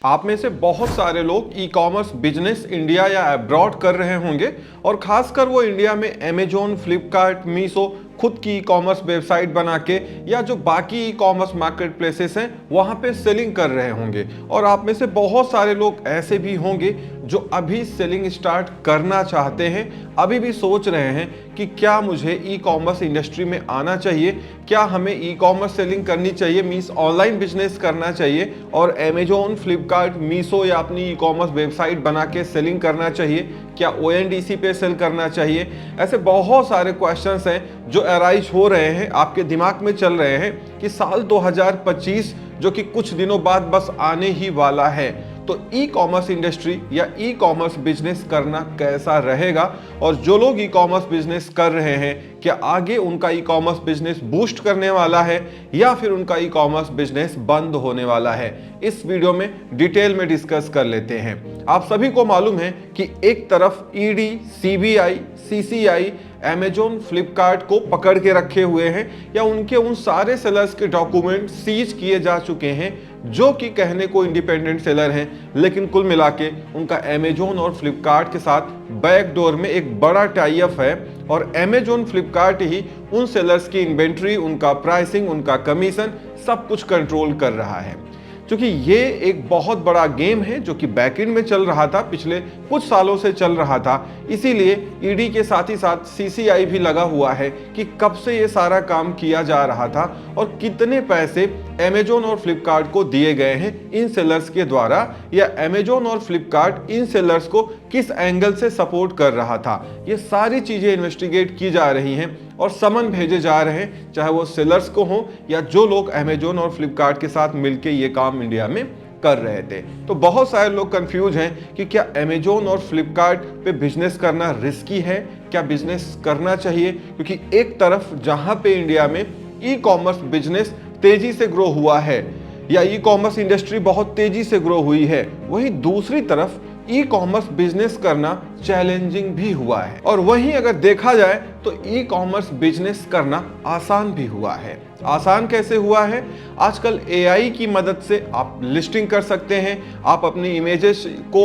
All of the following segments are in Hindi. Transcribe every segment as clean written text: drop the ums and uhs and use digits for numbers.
आप में से बहुत सारे लोग ई कॉमर्स बिजनेस इंडिया या अब्रॉड कर रहे होंगे और खासकर वो इंडिया में अमेजोन, फ्लिपकार्ट, मीशो खुद की ई कॉमर्स वेबसाइट बना के या जो बाकी ई कॉमर्स मार्केट प्लेसेस हैं वहाँ पे सेलिंग कर रहे होंगे। और आप में से बहुत सारे लोग ऐसे भी होंगे जो अभी सेलिंग स्टार्ट करना चाहते हैं, अभी भी सोच रहे हैं कि क्या मुझे ई कॉमर्स इंडस्ट्री में आना चाहिए, क्या हमें ई कॉमर्स सेलिंग करनी चाहिए, मीन्स ऑनलाइन बिजनेस करना चाहिए और अमेजोन, फ्लिपकार्ट, मीशो या अपनी ई कॉमर्स वेबसाइट बना के सेलिंग करना चाहिए, क्या ओएनडीसी पे सेल करना चाहिए। ऐसे बहुत सारे क्वेश्चंस हैं जो अराइज हो रहे हैं, आपके दिमाग में चल रहे हैं कि साल 2025 जो कि कुछ दिनों बाद बस आने ही वाला है, तो ई कॉमर्स इंडस्ट्री या ई कॉमर्स बिजनेस करना कैसा रहेगा और जो लोग ई कॉमर्स बिजनेस कर रहे हैं क्या आगे उनका ई कॉमर्स बिजनेस बूस्ट करने वाला है या फिर उनका ई कॉमर्स बिजनेस बंद होने वाला है, इस वीडियो में डिटेल में डिस्कस कर लेते हैं। आप सभी को मालूम है कि एक तरफ ED, CBI, CCI Amazon, Flipkart को पकड़ के रखे हुए हैं या उनके उन सारे सेलर्स के डॉक्यूमेंट सीज किए जा चुके हैं जो कि कहने को इंडिपेंडेंट सेलर हैं, लेकिन कुल मिला के उनका अमेजोन और फ्लिपकार्ट के साथ बैकडोर में एक बड़ा टाई अप है और अमेजोन, फ्लिपकार्ट ही उन सेलर्स की इन्वेंट्री, उनका प्राइसिंग, उनका कमीशन सब कुछ कंट्रोल कर रहा है। क्योंकि ये एक बहुत बड़ा गेम है जो कि बैकएंड में चल रहा था, पिछले कुछ सालों से चल रहा था, इसीलिए ईडी के साथ ही साथ सीसीआई भी लगा हुआ है कि कब से ये सारा काम किया जा रहा था और कितने पैसे अमेजोन और फ्लिपकार्ट को दिए गए हैं इन सेलर्स के द्वारा, या अमेजोन और फ्लिपकार्ट इन सेलर्स को किस एंगल से सपोर्ट कर रहा था। ये सारी चीजें इन्वेस्टिगेट की जा रही हैं और समन भेजे जा रहे हैं, चाहे वो सेलर्स को हो या जो लोग अमेजोन और फ्लिपकार्ट के साथ मिलकर ये काम इंडिया में कर रहे थे। तो बहुत सारे लोग कंफ्यूज हैं कि क्या अमेजोन और फ्लिपकार्ट पे बिजनेस करना रिस्की है, क्या बिजनेस करना चाहिए, क्योंकि एक तरफ जहां पे इंडिया में ई कॉमर्स बिजनेस तेजी से ग्रो हुआ है या ई कॉमर्स इंडस्ट्री बहुत तेजी से ग्रो हुई है, वहीं दूसरी तरफ ई कॉमर्स बिजनेस करना चैलेंजिंग भी हुआ है। और वहीं अगर देखा जाए तो ई कॉमर्स बिजनेस करना आसान भी हुआ है। आसान कैसे हुआ है? आजकल एआई की मदद से आप लिस्टिंग कर सकते हैं, आप अपनी इमेजेस को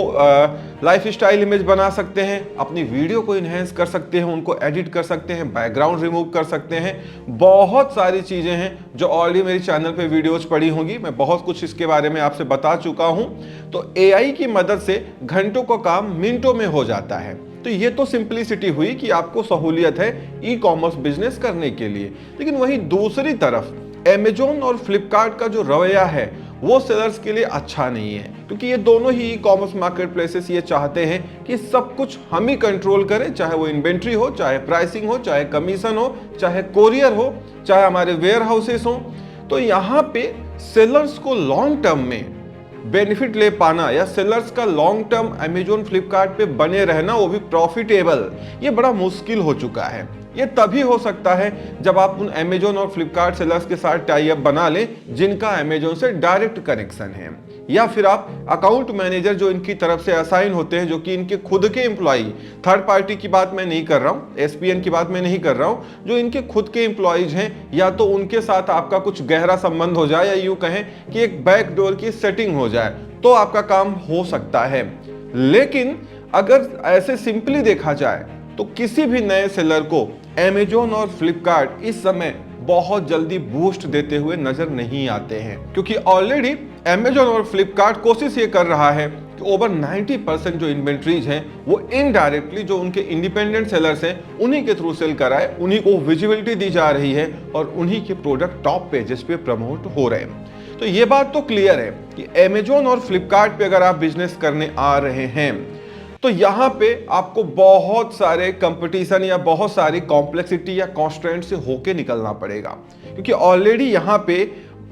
लाइफस्टाइल इमेज बना सकते हैं, अपनी वीडियो को इन्हेंस कर सकते हैं, उनको एडिट कर सकते हैं, बैकग्राउंड रिमूव कर सकते हैं। बहुत सारी चीजें हैं जो ऑलरेडी मेरे चैनल पे वीडियोज पड़ी होंगी, मैं बहुत कुछ इसके बारे में आपसे बता चुका हूं। तो एआई की मदद से घंटों का काम मिनटों में हो जाता है। तो ये तो सिंपलिसिटी हुई कि आपको सहूलियत है ई कॉमर्स बिजनेस करने के लिए। लेकिन वहीं दूसरी तरफ अमेजोन और फ्लिपकार्ट का जो रवैया है वो सेलर्स के लिए अच्छा नहीं है, क्योंकि ये दोनों ही ई कॉमर्स मार्केट प्लेसेस ये चाहते हैं कि सब कुछ हम ही कंट्रोल करें, चाहे वो इन्वेंट्री हो, चाहे प्राइसिंग हो, चाहे कमीशन हो, चाहे कोरियर हो, चाहे हमारे वेयर हाउसेस हो। तो यहाँ पे सेलर्स को लॉन्ग टर्म में बेनिफिट ले पाना या सेलर्स का लॉन्ग टर्म अमेजोन, फ्लिपकार्ट पे बने रहना, वो भी प्रॉफिटेबल, ये बड़ा मुश्किल हो चुका है। ये तभी हो सकता है जब आप उन अमेजोन और फ्लिपकार्ट सेलर्स के साथ टाई अप बना लें जिनका अमेजोन से डायरेक्ट कनेक्शन है, या फिर आप अकाउंट मैनेजर जो इनकी तरफ से असाइन होते हैं, जो कि इनके खुद के एम्प्लॉई, थर्ड पार्टी की बात मैं नहीं कर रहा हूँ, एसपीएन की बात मैं नहीं कर रहा हूँ, जो इनके खुद के एम्प्लॉइज हैं, या तो उनके साथ आपका कुछ गहरा संबंध हो जाए या यूं कहें कि एक बैकडोर की सेटिंग हो जाए तो आपका काम हो सकता है। लेकिन अगर ऐसे सिंपली देखा जाए तो किसी भी नए सेलर को अमेजोन और फ्लिपकार्ट इस समय बहुत जल्दी बूस्ट देते हुए नजर नहीं आते हैं, क्योंकि ऑलरेडी अमेजोन और फ्लिपकार्ट कोशिश ये कर रहा है कि ओवर 90% जो इन्वेंट्रीज हैं वो इनडायरेक्टली जो उनके इंडिपेंडेंट सेलर्स हैं उन्हीं के थ्रू सेल कराए, उन्हीं को विजिबिलिटी दी जा रही है और उन्हीं के प्रोडक्ट टॉप पेजेस पे प्रमोट हो रहे हैं। तो ये बात तो क्लियर है कि अमेजोन और फ्लिपकार्ट पे अगर आप बिजनेस करने आ रहे हैं तो यहाँ पे आपको बहुत सारे कंपटीशन या बहुत सारी कॉम्प्लेक्सिटी या कॉन्स्ट्रेंट से होके निकलना पड़ेगा, क्योंकि ऑलरेडी यहाँ पे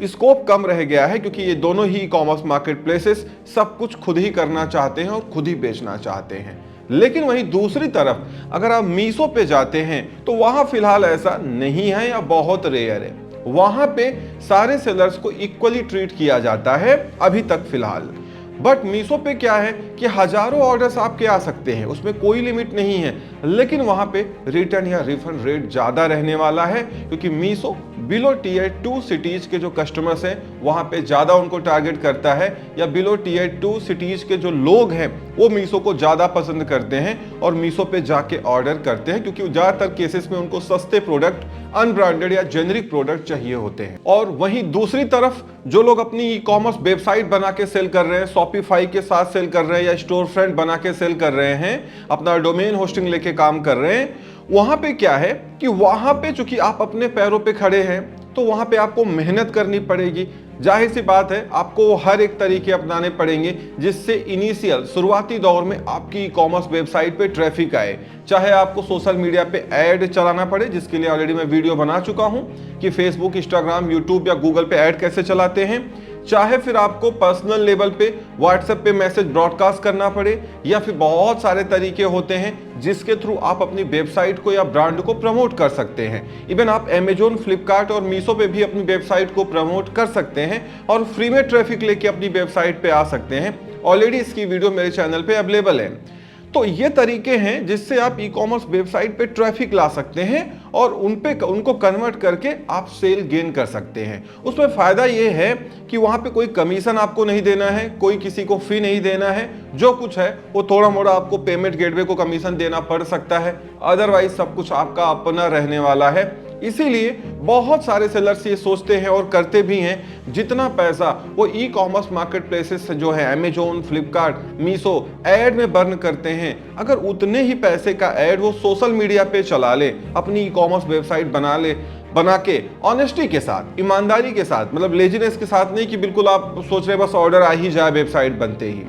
स्कोप कम रह गया है, क्योंकि ये दोनों ही कॉमर्स मार्केट प्लेसेस सब कुछ खुद ही करना चाहते हैं और खुद ही बेचना चाहते हैं। लेकिन वहीं दूसरी तरफ अगर आप मीशो पे जाते हैं तो वहां फिलहाल ऐसा नहीं है या बहुत रेयर है। वहां पे सारे सेलर्स को इक्वली ट्रीट किया जाता है अभी तक फिलहाल। बट मीशो पे क्या है कि हजारों ऑर्डर्स आपके आ सकते हैं, उसमें कोई लिमिट नहीं है, लेकिन वहां पे रिटर्न या रिफंड रेट ज्यादा रहने वाला है, क्योंकि मीशो बिलो टीयर 2 सिटीज के जो कस्टमर्स हैं वहां पे ज्यादा उनको टारगेट करता है, या बिलो टीयर 2 सिटीज के जो लोग हैं वो मीशो को ज्यादा पसंद करते हैं और मीशो पे जाके ऑर्डर करते हैं, क्योंकि ज्यादातर केसेस में उनको सस्ते प्रोडक्ट, अनब्रांडेड या जेनरिक प्रोडक्ट चाहिए होते हैं। और वहीं दूसरी तरफ जो लोग अपनी ई कॉमर्स वेबसाइट बना के सेल कर रहे हैं, शॉपिफाई के साथ सेल कर रहे हैं या स्टोर फ्रंट बना के सेल कर रहे हैं, अपना डोमेन होस्टिंग लेके काम कर रहे हैं, वहां पे क्या है कि वहां पे चूंकि आप अपने पैरों पे खड़े हैं तो वहां पे आपको मेहनत करनी पड़ेगी। जाहिर सी बात है आपको हर एक तरीके अपनाने पड़ेंगे जिससे इनिशियल शुरुआती दौर में आपकी ई कॉमर्स वेबसाइट पे ट्रैफिक आए। चाहे आपको सोशल मीडिया पे ऐड चलाना पड़े, जिसके लिए ऑलरेडी मैं वीडियो बना चुका हूं कि फेसबुक, इंस्टाग्राम, यूट्यूब या गूगल पे ऐड कैसे चलाते हैं, चाहे फिर आपको पर्सनल लेवल पे व्हाट्सएप पे मैसेज ब्रॉडकास्ट करना पड़े, या फिर बहुत सारे तरीके होते हैं जिसके थ्रू आप अपनी वेबसाइट को या ब्रांड को प्रमोट कर सकते हैं। इवन आप अमेजोन, फ्लिपकार्ट और मीशो पे भी अपनी वेबसाइट को प्रमोट कर सकते हैं और फ्री में ट्रैफिक लेके अपनी वेबसाइट पे आ सकते हैं। ऑलरेडी इसकी वीडियो मेरे चैनल पे अवेलेबल है। तो ये तरीके हैं जिससे आप ई कॉमर्स वेबसाइट पे ट्रैफिक ला सकते हैं और उनको कन्वर्ट करके आप सेल गेन कर सकते हैं। उसमें फायदा ये है कि वहां पे कोई कमीशन आपको नहीं देना है, कोई किसी को फी नहीं देना है, जो कुछ है वो थोड़ा मोड़ा आपको पेमेंट गेटवे को कमीशन देना पड़ सकता है, अदरवाइज सब कुछ आपका अपना रहने वाला है। इसीलिए बहुत सारे सेलर्स ये सोचते हैं और करते भी हैं, जितना पैसा वो ई कॉमर्स मार्केट प्लेसेस जो है अमेजोन, फ्लिपकार्ट, मीशो एड में बर्न करते हैं, अगर उतने ही पैसे का एड वो सोशल मीडिया पे चला ले, अपनी ई कॉमर्स वेबसाइट बना के ऑनेस्टी के साथ, ईमानदारी के साथ, मतलब लेजीनेस के साथ नहीं कि बिल्कुल आप सोच रहे बस ऑर्डर आ ही जाए वेबसाइट बनते ही,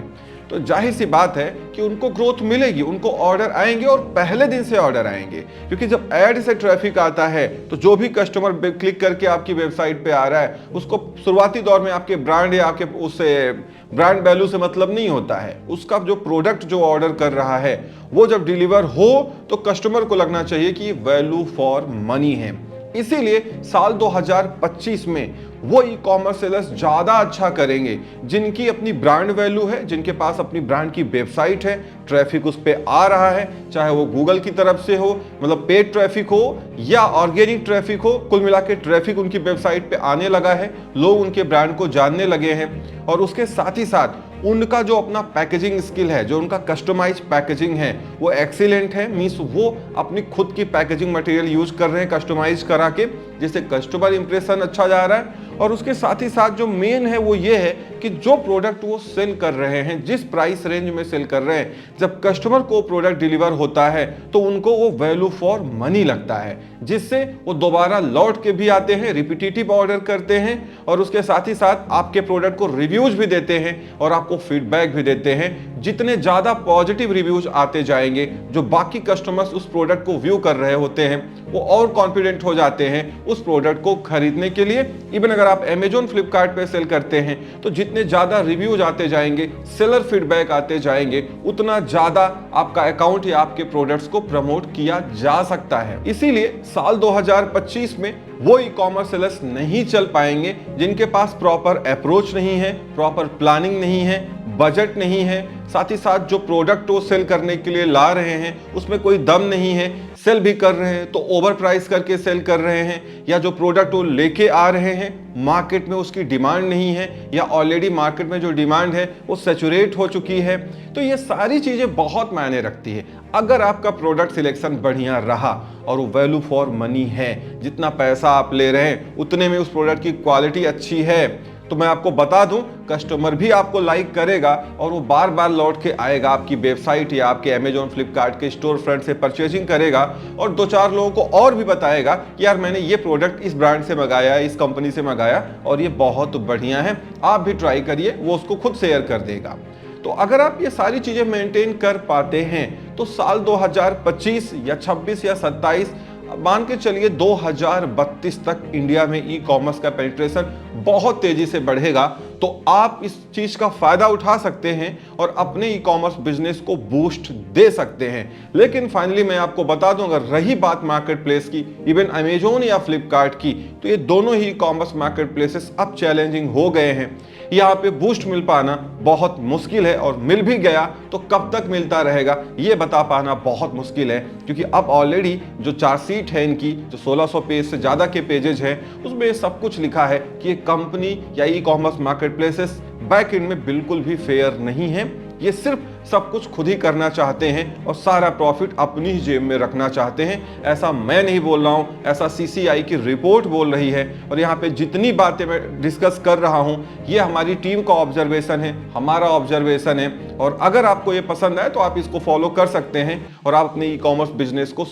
तो जाहिर सी बात है कि उनको ग्रोथ मिलेगी, उनको ऑर्डर आएंगे और पहले दिन से ऑर्डर आएंगे। क्योंकि जब ऐड से ट्रैफिक आता है तो जो भी कस्टमर क्लिक करके आपकी वेबसाइट पे आ रहा है उसको शुरुआती दौर में आपके ब्रांड या आपके उससे ब्रांड वैल्यू से मतलब नहीं होता है, उसका जो प्रोडक्ट जो ऑर्डर कर रहा है वो जब डिलीवर हो तो कस्टमर को लगना चाहिए कि वैल्यू फॉर मनी है। इसीलिए साल 2025 में वो ई कॉमर्स सेलर्स ज्यादा अच्छा करेंगे जिनकी अपनी ब्रांड वैल्यू है, जिनके पास अपनी ब्रांड की वेबसाइट है, ट्रैफिक उस पे आ रहा है, चाहे वो गूगल की तरफ से हो, मतलब पेड ट्रैफिक हो या ऑर्गेनिक ट्रैफिक हो, कुल मिला के ट्रैफिक उनकी वेबसाइट पे आने लगा है, लोग उनके ब्रांड को जानने लगे हैं, और उसके साथ ही साथ उनका जो अपना पैकेजिंग स्किल है, जो उनका कस्टमाइज पैकेजिंग है वो एक्सीलेंट है। मींस वो अपनी खुद की पैकेजिंग मटेरियल यूज कर रहे हैं कस्टमाइज करा के, जिससे कस्टमर इंप्रेशन अच्छा जा रहा है। और उसके साथ ही साथ जो मेन है वो ये है कि जो प्रोडक्ट वो सेल कर रहे हैं, जिस प्राइस रेंज में सेल कर रहे हैं, जब कस्टमर को प्रोडक्ट डिलीवर होता है तो उनको वो वैल्यू फॉर मनी लगता है, जिससे वो दोबारा लौट के भी आते हैं, रिपीटेटिव ऑर्डर करते हैं, और उसके साथ ही साथ आपके प्रोडक्ट को रिव्यूज भी देते हैं और आपको फीडबैक भी देते हैं। जितने ज्यादा पॉजिटिव रिव्यूज आते जाएंगे, जो बाकी कस्टमर्स उस प्रोडक्ट को व्यू कर रहे होते हैं वो और कॉन्फिडेंट हो जाते हैं उस प्रोडक्ट को खरीदने के लिए। इवन अगर आप अमेजोन, फ्लिपकार्ट पे सेल करते हैं तो जितने ज्यादा रिव्यूज आते जाएंगे, सेलर फीडबैक आते जाएंगे, उतना ज्यादा आपका अकाउंट या आपके प्रोडक्ट्स को प्रमोट किया जा सकता है। इसीलिए साल 2025 में वो ई कॉमर्स सेलर्स नहीं चल पाएंगे जिनके पास प्रॉपर अप्रोच नहीं है, प्रॉपर प्लानिंग नहीं है, बजट नहीं है, साथ ही साथ जो प्रोडक्ट वो सेल करने के लिए ला रहे हैं उसमें कोई दम नहीं है, सेल भी कर रहे हैं तो ओवर प्राइस करके सेल कर रहे हैं, या जो प्रोडक्ट वो लेके आ रहे हैं मार्केट में उसकी डिमांड नहीं है, या ऑलरेडी मार्केट में जो डिमांड है वो सैचुरेट हो चुकी है। तो ये सारी चीजें बहुत मायने रखती है। अगर आपका प्रोडक्ट सिलेक्शन बढ़िया रहा और वो वैल्यू फॉर मनी है, जितना पैसा आप ले रहे हैं उतने में उस प्रोडक्ट की क्वालिटी अच्छी है, तो मैं आपको बता दूं कस्टमर भी आपको लाइक करेगा और वो बार बार लौट के आएगा, आपकी वेबसाइट या आपके अमेजोन, फ्लिपकार्ट के स्टोर फ्रंट से परचेजिंग करेगा और 2-4 लोगों को और भी बताएगा कि यार मैंने ये प्रोडक्ट इस ब्रांड से मंगाया, इस कंपनी से मंगाया और ये बहुत बढ़िया है, आप भी ट्राई करिए, वो उसको खुद शेयर कर देगा। तो अगर आप ये सारी चीजें मेंटेन कर पाते हैं तो साल 2025 या 26 या 27 मान के चलिए 2032 तक इंडिया में ई कॉमर्स का पेनिट्रेशन बहुत तेजी से बढ़ेगा। तो आप इस चीज का फायदा उठा सकते हैं और अपने ई कॉमर्स बिजनेस को बूस्ट दे सकते हैं। लेकिन फाइनली मैं आपको बता दूं, अगर रही बात मार्केट प्लेस की, इवन अमेजोन या फ्लिपकार्ट की, तो ये दोनों ही ई कॉमर्स मार्केट प्लेसेस अब चैलेंजिंग हो गए हैं। यहाँ पे बूस्ट मिल पाना बहुत मुश्किल है, और मिल भी गया तो कब तक मिलता रहेगा ये बता पाना बहुत मुश्किल है, क्योंकि अब ऑलरेडी जो चार्जशीट है इनकी, जो 1600 पेज से ज़्यादा के पेजेज हैं, उसमें सब कुछ लिखा है कि ये कंपनी या e commerce market places back and में बिल्कुल भी फेयर नहीं है। ये सिर्फ सब कुछ खुद ही करना चाहते हैं और सारा प्रॉफिट अपनी ही जेब में रखना चाहते हैं। ऐसा मैं नहीं बोल रहा हूं, ऐसा सीसीआई की रिपोर्ट बोल रही है। और यहाँ पे जितनी बातें मैं डिस्कस कर रहा हूं, ये हमारी टीम का ऑब्जर्वेशन है, हमारा ऑब्जर्वेशन है। और अगर आपको ये पसंद आए तो आप इसको फॉलो कर सकते हैं और आप अपने ई कॉमर्स बिजनेस को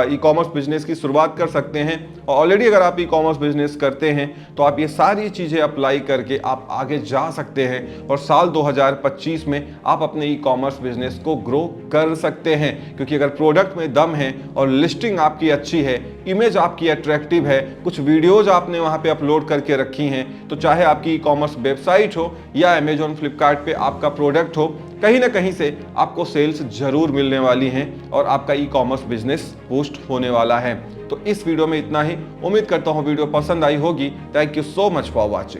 ई कॉमर्स बिजनेस की शुरुआत कर सकते हैं। और ऑलरेडी अगर आप ई कॉमर्स बिजनेस करते हैं तो आप ये सारी चीजें अप्लाई करके आप आगे जा सकते हैं और साल 2025 में आप अपने ई कॉमर्स बिजनेस को ग्रो कर सकते हैं। क्योंकि अगर प्रोडक्ट में दम है और लिस्टिंग आपकी अच्छी है, इमेज आपकी अट्रैक्टिव है, कुछ वीडियोज आपने वहां पे अपलोड करके रखी हैं, तो चाहे आपकी ई कॉमर्स वेबसाइट हो या अमेजॉन फ्लिपकार्ट पे आपका प्रोडक्ट हो, कहीं ना कहीं से आपको सेल्स जरूर मिलने वाली हैं और आपका ई कॉमर्स बिजनेस बूस्ट होने वाला है। तो इस वीडियो में इतना ही। उम्मीद करता हूँ वीडियो पसंद आई होगी। Thank you so much for watching.